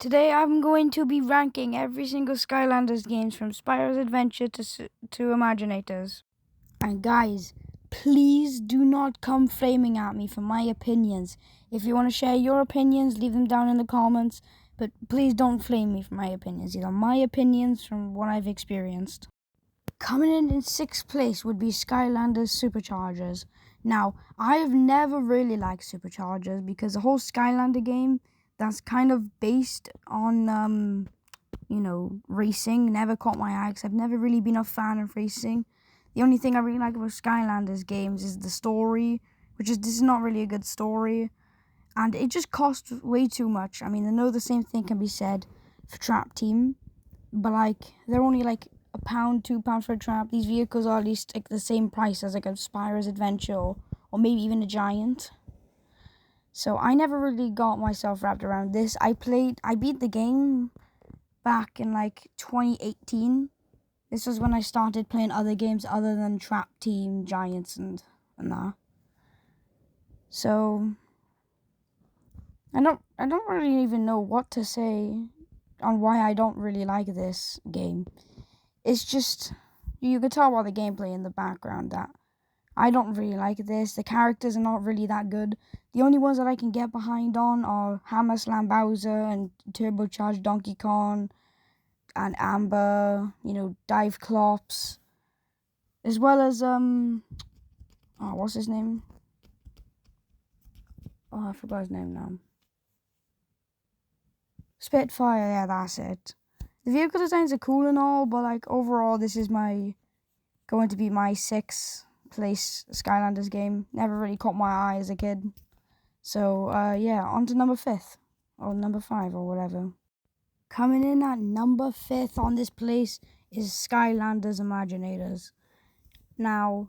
Today I'm going to be ranking every single Skylanders games from Spyros Adventure to Imaginators. And guys, please do not come flaming at me for my opinions. If you want to share your opinions, leave them down in the comments. But please don't flame me for my opinions. These are my opinions from what I've experienced. Coming in sixth place would be Skylanders Superchargers. Now, I have never really liked Superchargers because the whole Skylander game that's kind of based on, racing never caught my eye because I've never really been a fan of racing. The only thing I really like about Skylanders games is the story, this is not really a good story. And it just costs way too much. I mean, I know the same thing can be said for Trap Team, but they're only £1, £2 for a trap. These vehicles are at least the same price as a Spyros Adventure or maybe even a Giant. So I never really got myself wrapped around this. I beat the game back in 2018. This was when I started playing other games other than Trap Team, Giants, and that. So I don't really even know what to say on why I don't really like this game. It's just, you can tell by the gameplay in the background that I don't really like this. The characters are not really that good. The only ones that I can get behind on are Hammer Slam Bowser and Turbocharged Donkey Kong and Amber, Dive Clops, as well as, what's his name? Oh, I forgot his name now. Spitfire, yeah, that's it. The vehicle designs are cool and all, but overall, this is going to be my sixth place Skylanders game. Never really caught my eye as a kid. So, yeah, on to number 5th. Or number 5 or whatever. Coming in at number 5th on this place is Skylanders Imaginators. Now,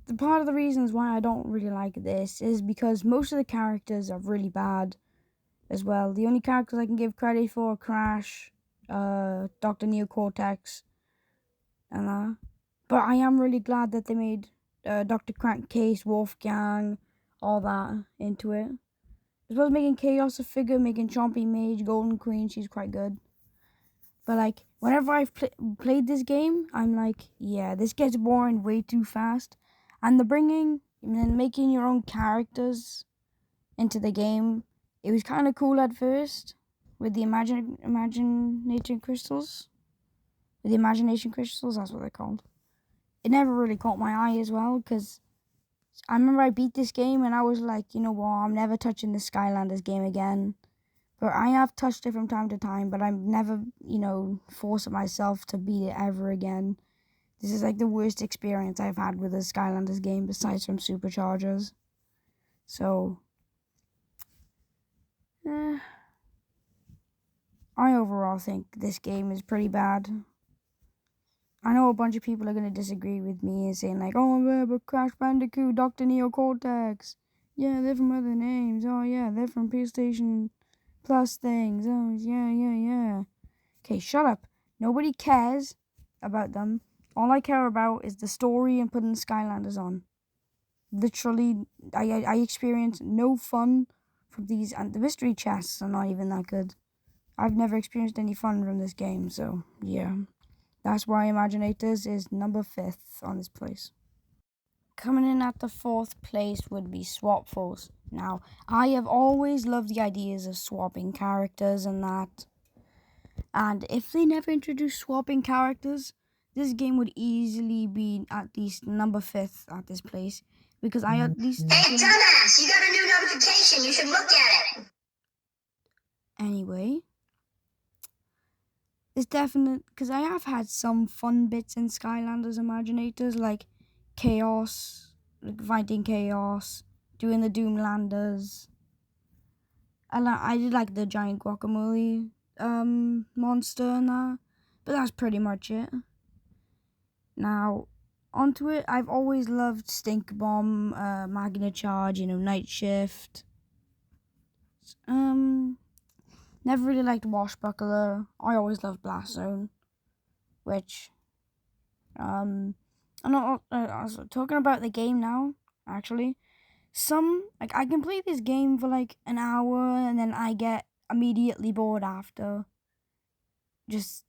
the part of the reasons why I don't really like this is because most of the characters are really bad as well. The only characters I can give credit for are Crash, Dr. Neocortex, and that. But I am really glad that they made Dr. Crankcase, Wolfgang, all that into it. As well as making Chaos a figure, making Chompy Mage, Golden Queen, she's quite good. But whenever I've played this game, I'm yeah, this gets boring way too fast. And the bringing and making your own characters into the game, it was kind of cool at first with the imagination crystals. With the imagination crystals, that's what they're called. It never really caught my eye as well, because I remember I beat this game and I was like, you know what, I'm never touching the Skylanders game again. But I have touched it from time to time, but I've never, forced myself to beat it ever again. This is the worst experience I've had with a Skylanders game besides from Superchargers. So, I overall think this game is pretty bad. I know a bunch of people are going to disagree with me and saying oh, yeah, but Crash Bandicoot, Dr. Neocortex, yeah, they're from other names. Oh, yeah, they're from PlayStation Plus things. Oh, yeah. Okay, shut up. Nobody cares about them. All I care about is the story and putting the Skylanders on. Literally, I experienced no fun from these, and the mystery chests are not even that good. I've never experienced any fun from this game, so yeah. That's why Imaginators is number 5th on this place. Coming in at the 4th place would be Swapfuls. Now, I have always loved the ideas of swapping characters and that. And if they never introduced swapping characters, this game would easily be at least number 5th at this place. Because I at least... Hey, dumbass! You got a new notification. You should look at it. Anyway, it's definite, because I have had some fun bits in Skylanders Imaginators, like Chaos, fighting Chaos, doing the Doomlanders. I did like the giant guacamole monster and that, but that's pretty much it. Now, onto it, I've always loved Stink Bomb, Magnet Charge, Night Shift. Never really liked Washbuckler. I always loved Blast Zone, which, I'm not, talking about the game now, actually. I can play this game for an hour and then I get immediately bored after. Just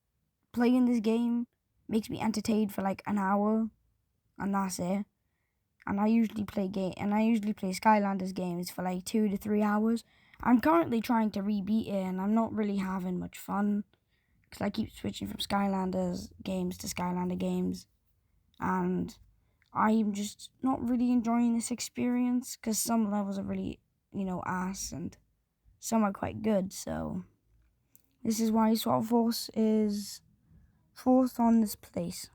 playing this game makes me entertained for like an hour, and that's it. And I usually play Skylanders games for like 2 to 3 hours. I'm currently trying to rebeat it, and I'm not really having much fun because I keep switching from Skylanders games to Skylander games, and I'm just not really enjoying this experience because some levels are really, ass, and some are quite good. So this is why Swap Force is 4th on this place.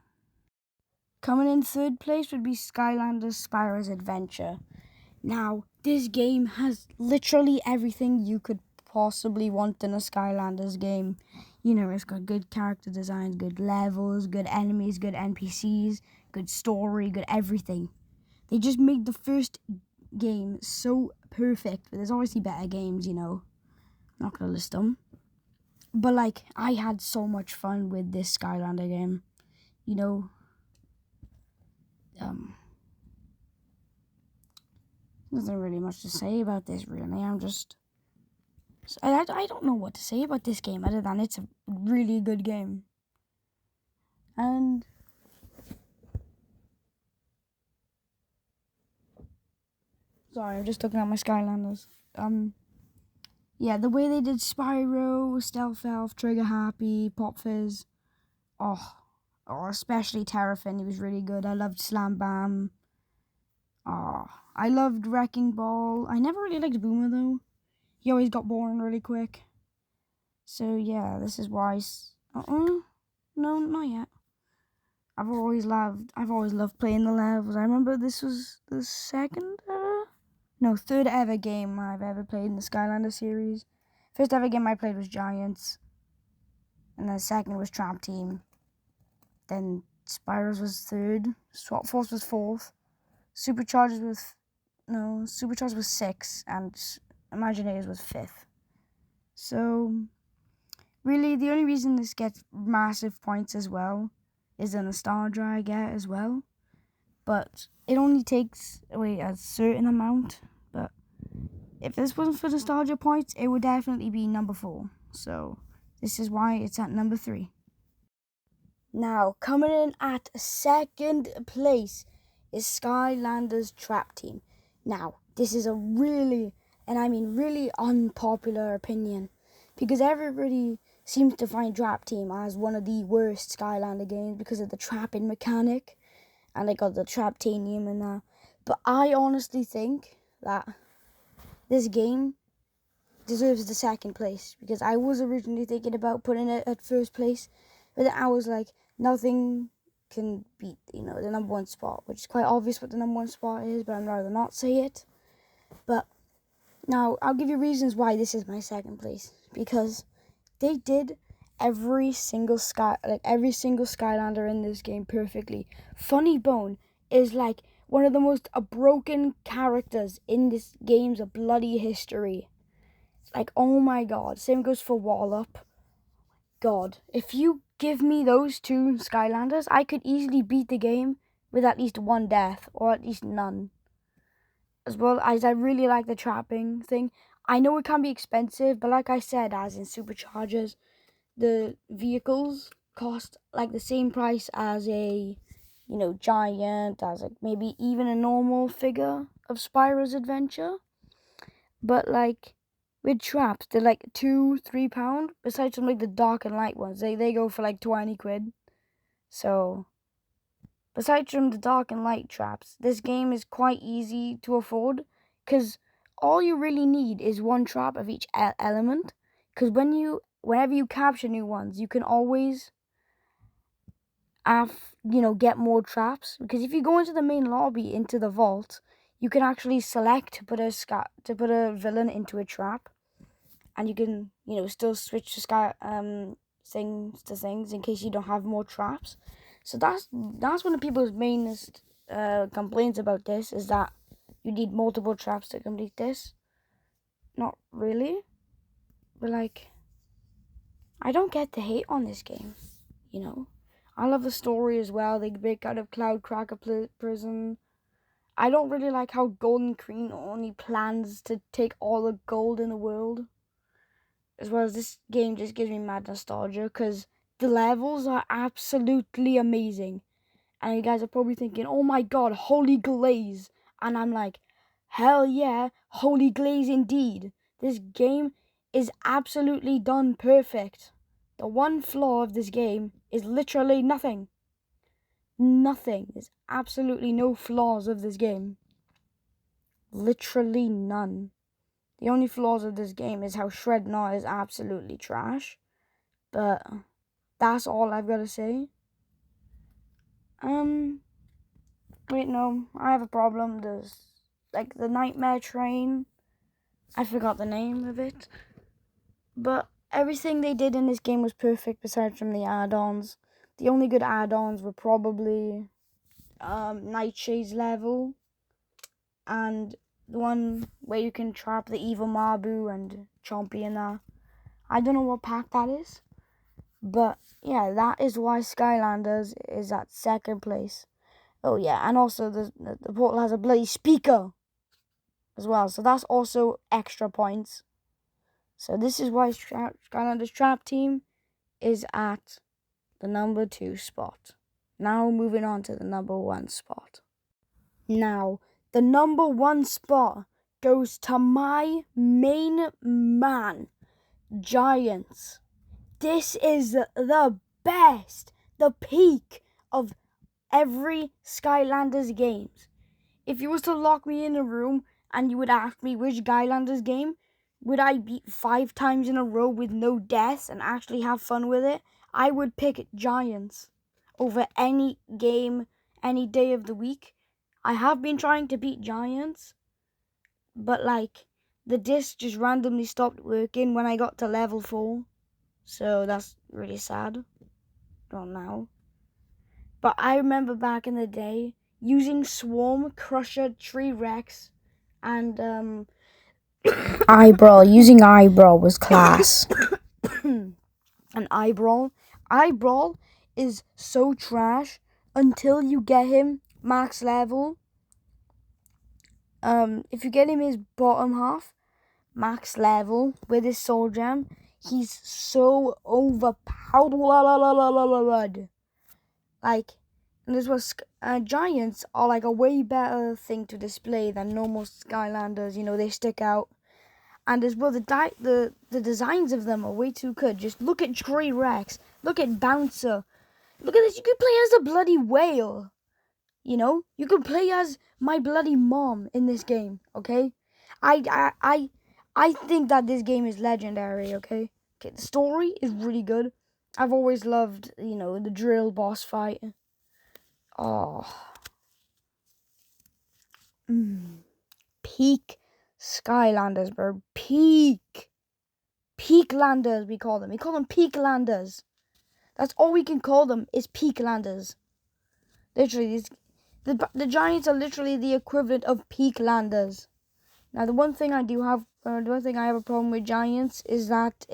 Coming in 3rd place would be Skylanders Spyros Adventure. Now, this game has literally everything you could possibly want in a Skylanders game. It's got good character designs, good levels, good enemies, good NPCs, good story, good everything. They just made the first game so perfect, but there's obviously better games, I'm not going to list them. But, I had so much fun with this Skylander game, Nothing really much to say about this, really. I don't know what to say about this game other than it's a really good game. And sorry, I'm just looking at my Skylanders. Yeah, the way they did Spyro, Stealth Elf, Trigger Happy, Pop Fizz, especially Terrafin, he was really good. I loved Slam Bam. I loved Wrecking Ball. I never really liked Boomer though. He always got boring really quick. So yeah, this is why. No, not yet. I've always loved playing the levels. I remember this was the third ever game I've ever played in the Skylander series. First ever game I played was Giants, and then second was Trap Team. Then Spyros was 3rd, Swap Force was 4th, Superchargers was 6th, and Imaginators was 5th. So really, the only reason this gets massive points as well is the nostalgia I get as well. But it only takes away a certain amount. But if this wasn't for nostalgia points, it would definitely be number 4. So this is why it's at number 3. Now, coming in at 2nd place is Skylanders Trap Team. Now, this is a really unpopular opinion, because everybody seems to find Trap Team as one of the worst Skylander games because of the trapping mechanic, and they got the Traptanium and that. But I honestly think that this game deserves the 2nd place, because I was originally thinking about putting it at 1st place, but then I was like, nothing can beat, the number 1 spot, which is quite obvious what the number 1 spot is, but I'd rather not say it. But now, I'll give you reasons why this is my 2nd place, because they did every single Skylander in this game perfectly. Funny Bone is like one of the most broken characters in this game's bloody history. Like, oh my god. Same goes for Wallop. God, if you give me those 2 Skylanders, I could easily beat the game with at least 1 death, or at least none. As well as I really like the trapping thing. I know it can be expensive, but like I said, as in Superchargers, the vehicles cost like the same price as a, giant, as like maybe even a normal figure of Spyros Adventure. But like with traps, they're like £2-3. Besides from like the dark and light ones, they go for like 20 quid. So besides from the dark and light traps, this game is quite easy to afford, because all you really need is 1 trap of each element. Because whenever you capture new ones, you can always get more traps. Because if you go into the main lobby, into the vault, you can actually select to put a villain into a trap, and you can still switch to things in case you don't have more traps. So that's one of people's mainest complaints about this, is that you need multiple traps to complete this. Not really, but I don't get the hate on this game, I love the story as well. They break out of Cloud Cracker prison. I don't really like how Golden Queen only plans to take all the gold in the world. as well as this game just gives me mad nostalgia because the levels are absolutely amazing. And you guys are probably thinking, oh my god, holy glaze. And I'm like, hell yeah, holy glaze indeed. This game is absolutely done perfect. The one flaw of this game is literally nothing. Nothing. There's absolutely no flaws of this game. Literally none. The only flaws of this game is how Shrednut is absolutely trash. But that's all I've got to say. Wait, no, I have a problem. There's, like, the Nightmare Train. I forgot the name of it. But everything they did in this game was perfect besides from the add-ons. The only good add-ons were probably Nightshade's level. And the one where you can trap the evil Mabu and Chompy in there. I don't know what pack that is. But yeah, that is why Skylanders is at second place. Oh yeah, and also the portal has a bloody speaker as well, so that's also extra points. So this is why Skylanders Trap Team is at the number 2 spot. Now moving on to the number 1 spot. Now, the number 1 spot goes to my main man, Giants. This is the best, the peak of every Skylanders games. If you was to lock me in a room and you would ask me which Skylanders game would I beat 5 times in a row with no deaths and actually have fun with it, I would pick Giants over any game, any day of the week. I have been trying to beat Giants, but like the disc just randomly stopped working when I got to level 4. So that's really sad. Not now. But I remember back in the day using Swarm, Crusher, Tree Rex, and Eyebrow. Using Eyebrow was class. And Eyebrow is so trash until you get him max level. If you get him his bottom half, max level with his soul gem, he's so overpowered. Like, and this was Giants are like a way better thing to display than normal Skylanders. You know, they stick out, and as well the designs of them are way too good. Just look at Tree Rex, look at Bouncer, look at this. You could play as a bloody whale. You know, you could play as my bloody mom in this game. Okay, I think that this game is legendary. Okay, the story is really good. I've always loved, you know, the drill boss fight. Oh. Peak Skylanders, bro. Peak. Peaklanders, we call them. We call them Peaklanders. That's all we can call them is Peaklanders. Literally, the Giants are literally the equivalent of Peaklanders. Now, the one thing I have a problem with Giants is that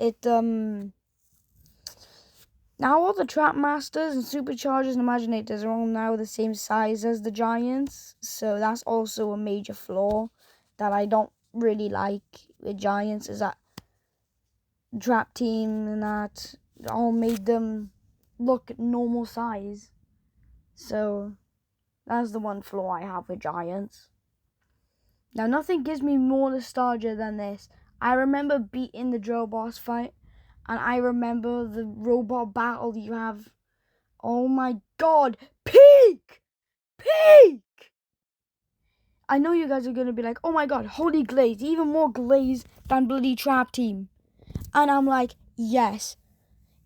now all the Trap Masters and Superchargers and Imaginators are all now the same size as the Giants. So that's also a major flaw that I don't really like with Giants, is that Trap Team and that all made them look normal size. So that's the one flaw I have with Giants. Now, nothing gives me more nostalgia than this. I remember beating the drill boss fight. And I remember the robot battle you have. Oh my god. Peak! Peak! I know you guys are going to be like, oh my god, holy glaze. Even more glaze than bloody Trap Team. And I'm like, yes.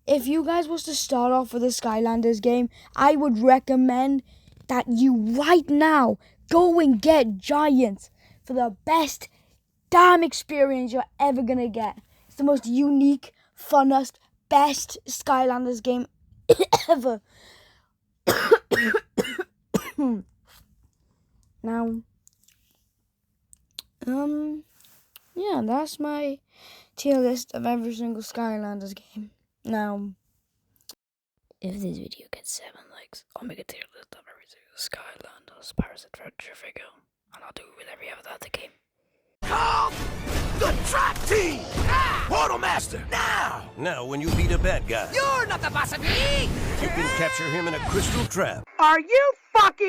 If you guys was to start off with a Skylanders game, I would recommend that you right now go and get Giants for the best damn experience you're ever going to get. It's the most unique, funnest, best Skylanders game ever. Now, yeah, that's my tier list of every single Skylanders game. Now, if this video gets 7 likes, I'll make a tier list of every single Skylanders Spyros Adventure figure, and I'll do it with every other game. Called the Trap Team! Portal Master, now! Now, when you beat a bad guy, You're not the boss of me! you can capture him in a crystal trap. Are you fucking